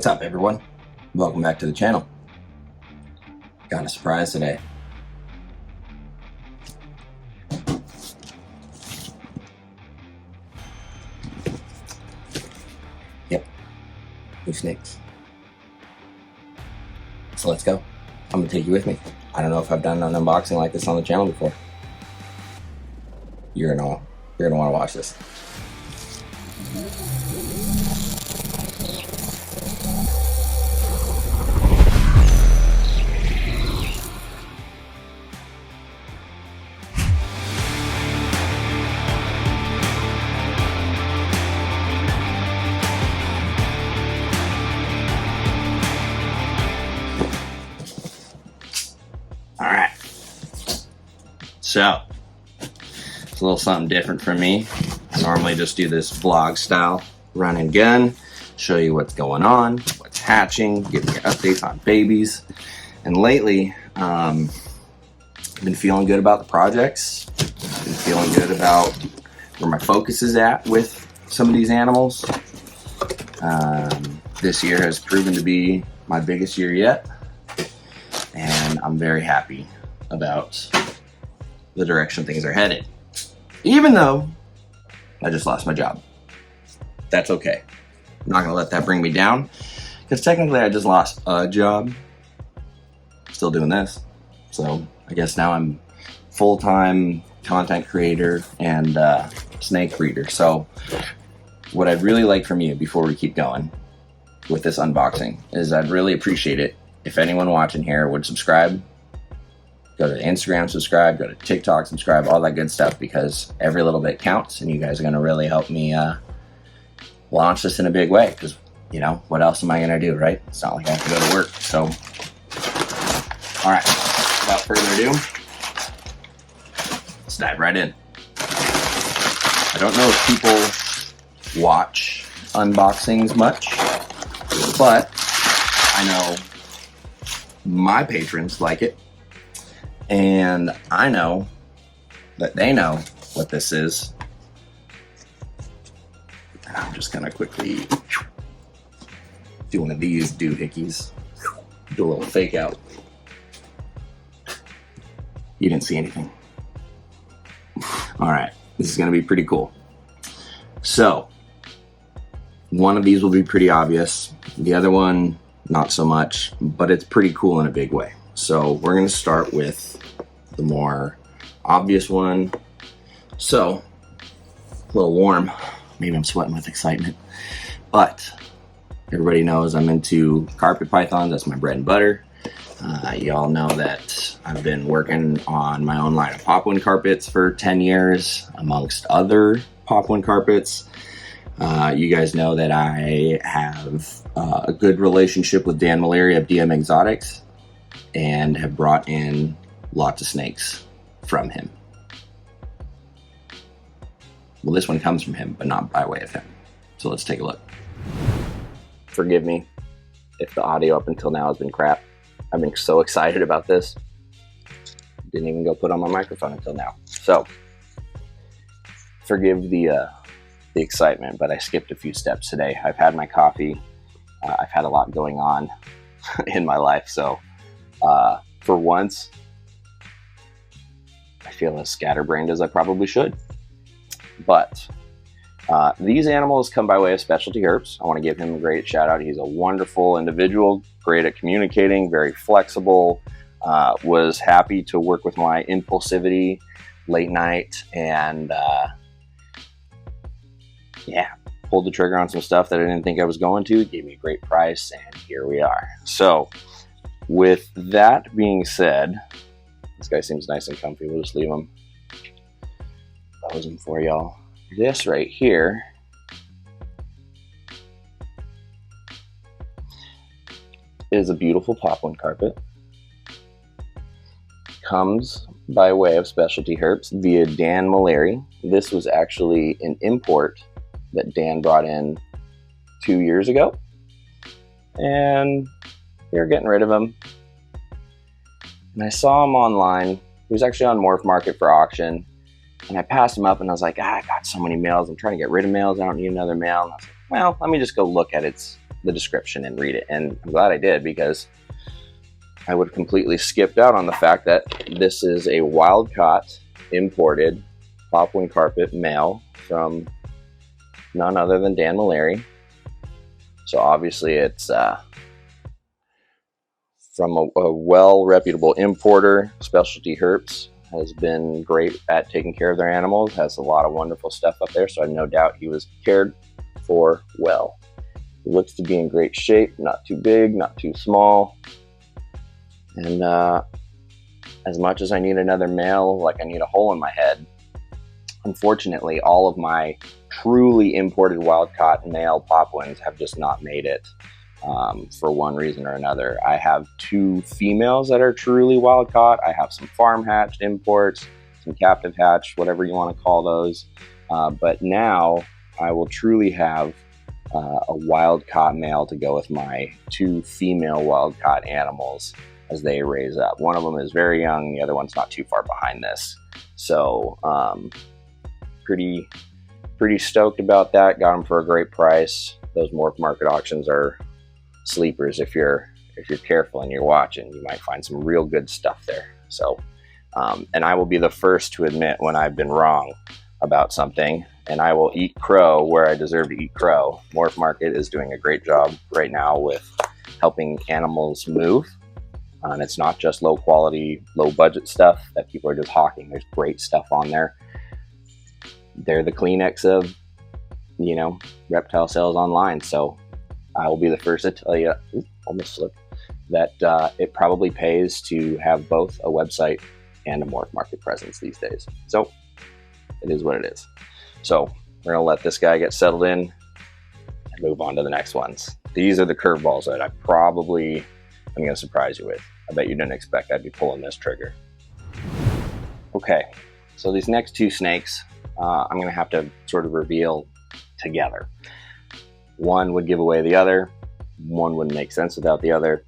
What's up, everyone? Welcome back to the channel. Got a surprise today. Yep, new snakes. So let's go. I'm gonna take you with me. I don't know if I've done an unboxing like this on the channel before. You're gonna want to watch this. All right. So it's a little something different for me. I normally just do this vlog style run and gun, show you what's going on, what's hatching, give you updates on babies. And lately, I've been feeling good about the projects, been feeling good about where my focus is at with some of these animals. This year has proven to be my biggest year yet, and I'm very happy about the direction things are headed. Even though I just lost my job. That's okay. I'm not gonna let that bring me down, because technically I just lost a job. Still doing this. So I guess now I'm full-time content creator and snake breeder. So what I'd really like from you before we keep going with this unboxing is I'd really appreciate it if anyone watching here would subscribe. Go to Instagram, subscribe, go to TikTok, subscribe, all that good stuff, because every little bit counts, and you guys are gonna really help me launch this in a big way, because, you know, what else am I gonna do, right? It's not like I have to go to work. So, all right, without further ado, let's dive right in. I don't know if people watch unboxings much, but I know my patrons like it. And I know that they know what this is. And I'm just gonna quickly do one of these doohickeys. Do a little fake out. You didn't see anything. All right, this is gonna be pretty cool. So, one of these will be pretty obvious. The other one, not so much, but it's pretty cool in a big way. So we're gonna start with the more obvious one. So, a little warm. Maybe I'm sweating with excitement. But everybody knows I'm into carpet pythons. That's my bread and butter. Y'all know that I've been working on my own line of popwin carpets for 10 years, amongst other popwin carpets. You guys know that I have a good relationship with Dan Malaria of DM Exotics, and have brought in lots of snakes from him. Well, this one comes from him, but not by way of him. So let's take a look. Forgive me if the audio up until now has been crap. I've been so excited about this. Didn't even go put on my microphone until now. So forgive the excitement, but I skipped a few steps today. I've had my coffee. I've had a lot going on in my life, so for once, I feel as scatterbrained as I probably should. But these animals come by way of Specialty Herbs. I want to give him a great shout out. He's a wonderful individual, great at communicating, very flexible, was happy to work with my impulsivity late night, and yeah, pulled the trigger on some stuff that I didn't think I was going to. Gave me a great price, and here we are. So with that being said, this guy seems nice and comfy. We'll just leave him. Pose him for y'all. This right here is a beautiful popwin carpet. Comes by way of Specialty Herbs via Dan Malaria. This was actually an import that Dan brought in 2 years ago, and they're getting rid of him. And I saw him online. He was actually on Morph Market for auction, and I passed him up, and I was like, I got so many males. I'm trying to get rid of males. I don't need another male. And I was like, well, let me just go look at its the description and read it. And I'm glad I did, because I would have completely skipped out on the fact that this is a wild-caught, imported popwing carpet male from none other than Dan Malary. So obviously it's from a well-reputable importer. Specialty Herps has been great at taking care of their animals, has a lot of wonderful stuff up there, so I have no doubt he was cared for well. He looks to be in great shape, not too big, not too small. And as much as I need another male, like I need a hole in my head, unfortunately, all of my truly imported wild-caught male popwings have just not made it for one reason or another. I have 2 females that are truly wild-caught. I have some farm-hatched imports, some captive-hatched, whatever you want to call those. But now I will truly have a wild-caught male to go with my 2 female wild-caught animals as they raise up. One of them is very young, the other one's not too far behind this. So pretty stoked about that. Got them for a great price. Those morph market auctions are sleepers. If you're careful and you're watching, you might find some real good stuff there. So and I will be the first to admit when I've been wrong about something, and I will eat crow where I deserve to eat crow. Morph market is doing a great job right now with helping animals move. And it's not just low quality, low budget stuff that people are just hawking. There's great stuff on there. They're the Kleenex of, reptile sales online. So I will be the first to tell you, almost slipped, that it probably pays to have both a website and a morph market presence these days. So it is what it is. So we're going to let this guy get settled in and move on to the next ones. These are the curveballs that I'm going to surprise you with. I bet you didn't expect I'd be pulling this trigger. Okay, so these next 2 snakes, I'm going to have to sort of reveal together. One would give away the other. One wouldn't make sense without the other.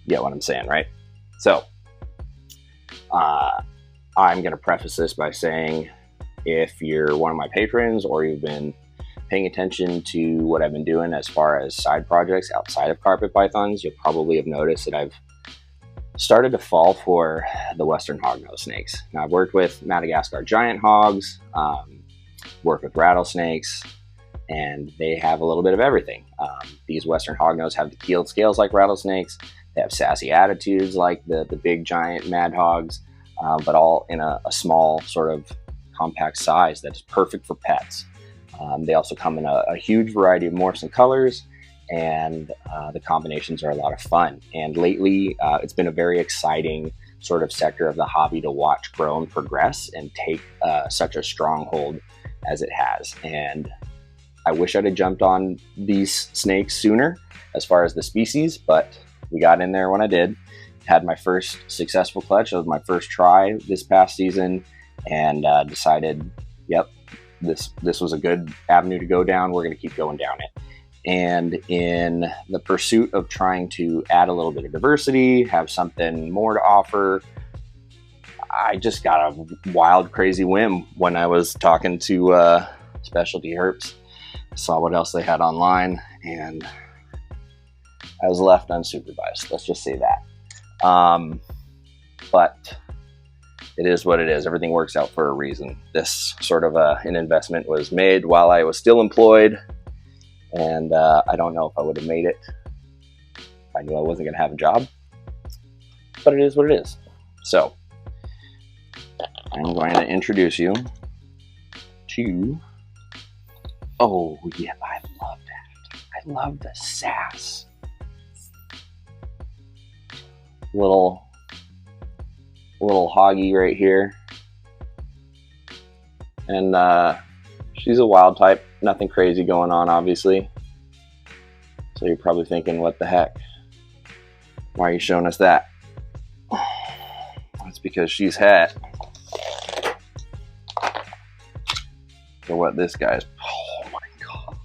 You get what I'm saying, right? So, I'm going to preface this by saying, if you're one of my patrons or you've been paying attention to what I've been doing as far as side projects outside of carpet pythons, you'll probably have noticed that I've started to fall for the Western hognose snakes. Now, I've worked with Madagascar giant hogs, worked with rattlesnakes, and they have a little bit of everything. These Western hognose have the keeled scales like rattlesnakes. They have sassy attitudes like the big giant mad hogs, but all in a small sort of compact size that is perfect for pets. They also come in a huge variety of morphs and colors, and the combinations are a lot of fun. And lately, it's been a very exciting sort of sector of the hobby to watch grow and progress and take such a stronghold as it has. And I wish I'd have jumped on these snakes sooner as far as the species, but we got in there when I did. Had my first successful clutch. It was my first try this past season, and decided, yep, this was a good avenue to go down. We're going to keep going down it. And in the pursuit of trying to add a little bit of diversity, have something more to offer, I just got a wild, crazy whim when I was talking to Specialty Herps. Saw what else they had online, and I was left unsupervised. Let's just say that. But it is what it is. Everything works out for a reason. This sort of an investment was made while I was still employed, and I don't know if I would have made it if I knew I wasn't going to have a job. But it is what it is. So I'm going to introduce you to... Oh, yeah, I love that. I love the sass. Little hoggy right here. And she's a wild type. Nothing crazy going on, obviously. So you're probably thinking, what the heck? Why are you showing us that? That's because she's hat. So what this guy's... Oh my God.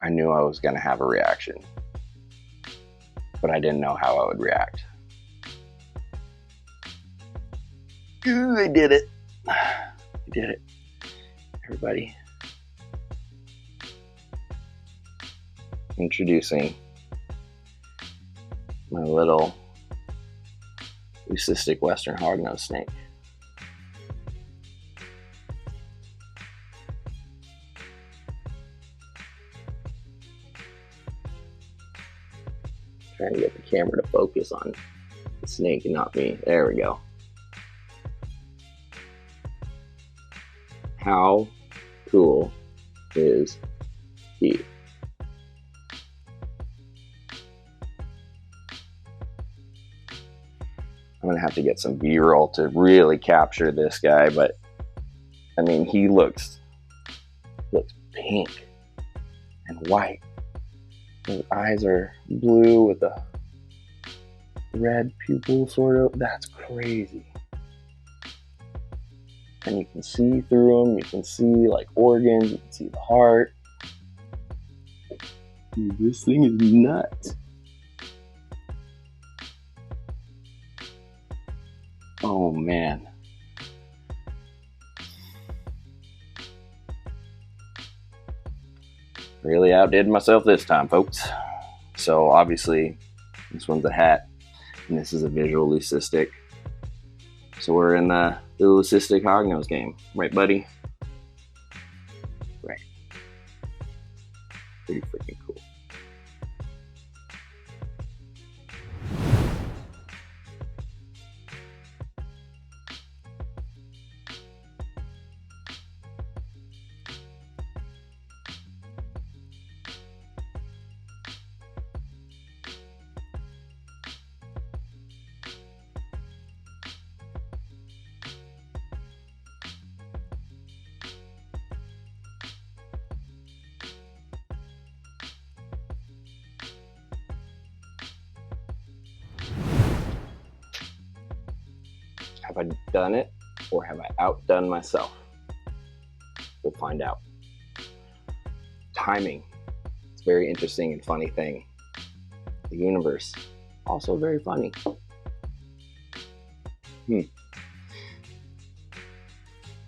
I knew I was going to have a reaction, but I didn't know how I would react. Ooh, I did it. We did it, everybody. Introducing my little leucistic western hognose snake. Trying to get the camera to focus on the snake and not me. There we go. How cool is he? I'm gonna have to get some B-roll to really capture this guy, but I mean, he looks pink and white. His eyes are blue with a red pupil, sort of. That's crazy. And you can see through them. You can see like organs. You can see the heart. Dude, this thing is nuts. Oh man. Really outdid myself this time, folks. So obviously, this one's a hat, and this is a visual leucistic. So we're in the leucistic hognose game, right, buddy? Right. Pretty freaking cool. Have I done it, or have I outdone myself? We'll find out. Timing. It's a very interesting and funny thing. The universe, also very funny.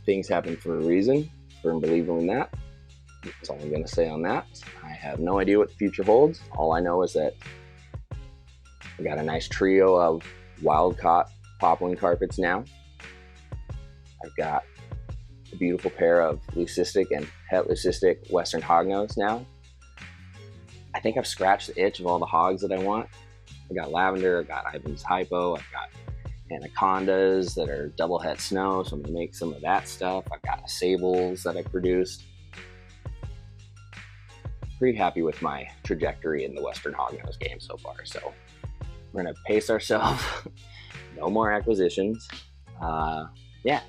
Things happen for a reason. Firm believer in that. That's all I'm going to say on that. I have no idea what the future holds. All I know is that I got a nice trio of wild-caught poplin carpets now. I've got a beautiful pair of leucistic and het leucistic western hognose now. I think I've scratched the itch of all the hogs that I want. I got lavender, I got Ivan's hypo, I've got anacondas that are double het snow, so I'm gonna make some of that stuff. I've got sables that I produced. Pretty happy with my trajectory in the western hognose game so far. So we're gonna pace ourselves. No more acquisitions. Yeah,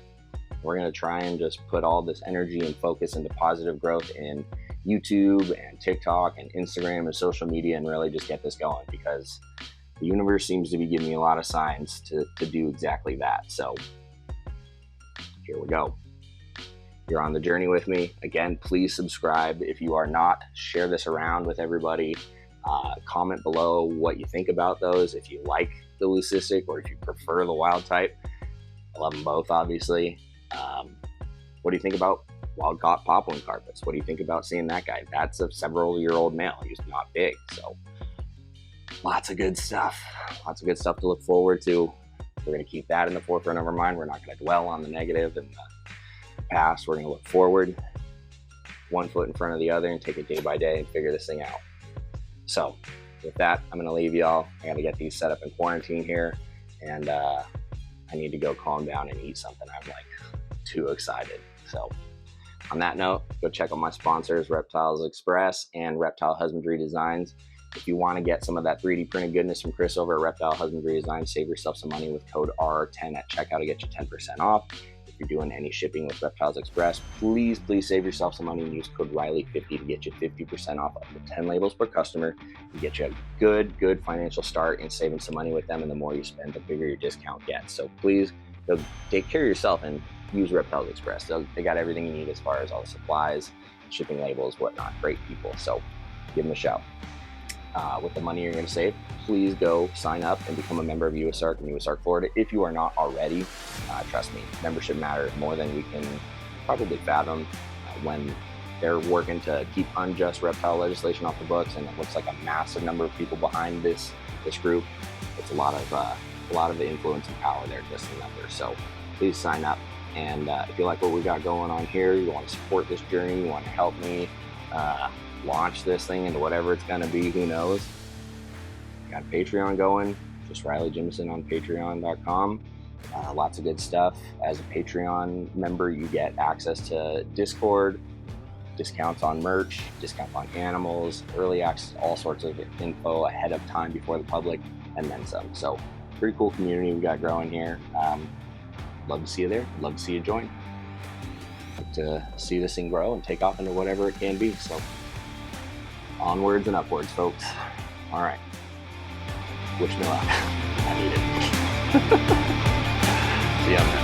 we're gonna try and just put all this energy and focus into positive growth in YouTube and TikTok and Instagram and social media, and really just get this going, because the universe seems to be giving me a lot of signs to do exactly that. So here we go. You're on the journey with me. Again, please subscribe. If you are not, share this around with everybody. Comment below what you think about those. If you like the leucistic or if you prefer the wild type. I love them both, obviously. What do you think about wild-caught poplin carpets? What do you think about seeing that guy? That's a several-year-old male. He's not big, so lots of good stuff. Lots of good stuff to look forward to. We're going to keep that in the forefront of our mind. We're not going to dwell on the negative and the past. We're going to look forward, one foot in front of the other, and take it day by day and figure this thing out. So with that, I'm going to leave y'all. I got to get these set up in quarantine here, and I need to go calm down and eat something. I'm like too excited. So on that note, go check out my sponsors, Reptiles Express and Reptile Husbandry Designs. If you want to get some of that 3D printed goodness from Chris over at Reptile Husbandry Designs, save yourself some money with code R10 at checkout to get you 10% off. If you're doing any shipping with Reptiles Express, please save yourself some money and use code Riley50 to get you 50% off up to 10 labels per customer and get you a good financial start in saving some money with them. And the more you spend, the bigger your discount gets. So please go take care of yourself and use Reptiles Express. They got everything you need as far as all the supplies, shipping labels, whatnot. Great people. So give them a shout. With the money you're going to save, please go sign up and become a member of USARK and USARK Florida if you are not already. Trust me, membership matters more than we can probably fathom when they're working to keep unjust reptile legislation off the books, and it looks like a massive number of people behind this group. It's a lot of influence and power there just in numbers. So please sign up. And if you like what we got going on here, you want to support this journey, you want to help me launch this thing into whatever it's going to be, who knows. Got a Patreon going, just Riley Jimison on patreon.com. Lots of good stuff. As a Patreon member, you get access to Discord, discounts on merch, discounts on animals, early access to all sorts of info ahead of time before the public, and then some. So pretty cool community we got growing here. Love to see you there. Love to see you join. Like to see this thing grow and take off into whatever it can be. So onwards and upwards, folks. All right. Wish me luck. I need it. See ya.